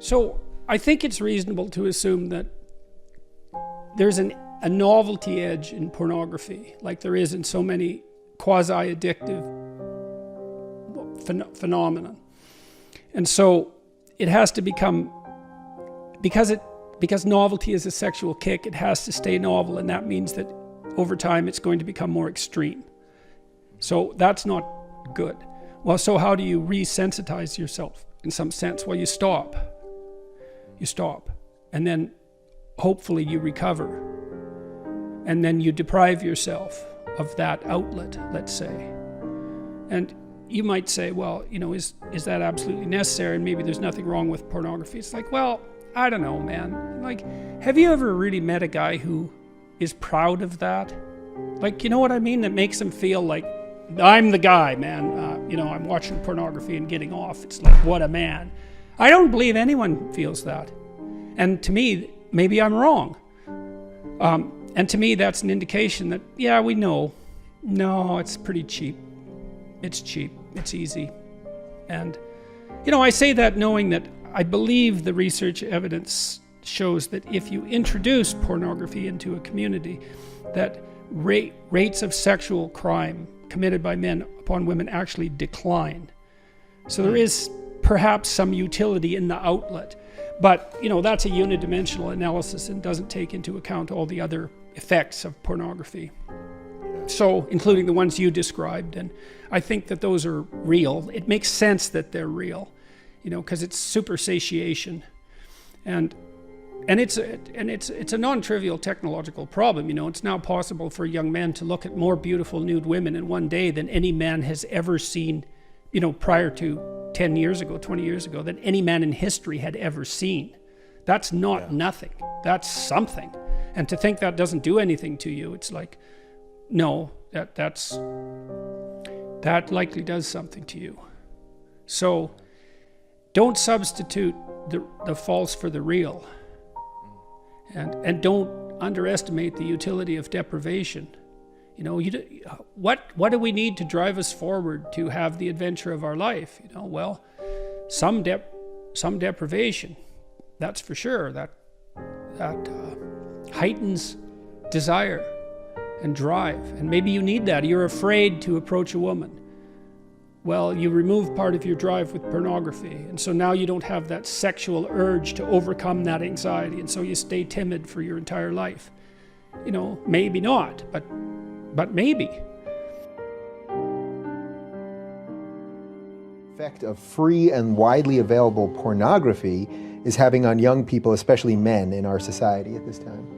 So I think it's reasonable to assume that there's a novelty edge in pornography, like there is in so many quasi-addictive phenomena. And so it has to become, because novelty is a sexual kick, it has to stay novel, and that means that over time it's going to become more extreme. So that's not good. Well, so how do you resensitize yourself in some sense? Well, you stop. You stop. And then hopefully you recover. And then you deprive yourself of that outlet, let's say. And you might say, well, you know, is that absolutely necessary? And maybe there's nothing wrong with pornography. It's like, well, I don't know, man. Like, have you ever really met a guy who is proud of that? Like, you know what I mean? That makes him feel like, I'm the guy, man. You know, I'm watching pornography and getting off. It's like, what a man. I don't believe anyone feels that. And to me, maybe I'm wrong. And to me, that's an indication that, yeah, we know. No, it's pretty cheap. It's cheap. It's easy. And, you know, I say that knowing that I believe the research evidence shows that if you introduce pornography into a community, that rates of sexual crime committed by men upon women actually decline. So there is perhaps some utility in the outlet. But, you know, that's a unidimensional analysis and doesn't take into account all the other effects of pornography. So, including the ones you described, and I think that those are real. It makes sense that they're real, you know, because it's super satiation, and it's a non-trivial technological problem. You know, it's now possible for young men to look at more beautiful nude women in one day than any man has ever seen, you know, prior to 10 years ago, 20 years ago, than any man in history had ever seen. That's not nothing. That's something. And to think that doesn't do anything to you, it's like, no, that likely does something to you. So don't substitute the false for the real. And don't underestimate the utility of deprivation. You know, what do we need to drive us forward to have the adventure of our life? You know, well, some deprivation, that's for sure. That heightens desire and drive, and maybe you need that. You're afraid to approach a woman. Well, you remove part of your drive with pornography, and so now you don't have that sexual urge to overcome that anxiety, and so you stay timid for your entire life. You know, maybe not, but maybe. Effect of free and widely available pornography is having on young people, especially men in our society at this time.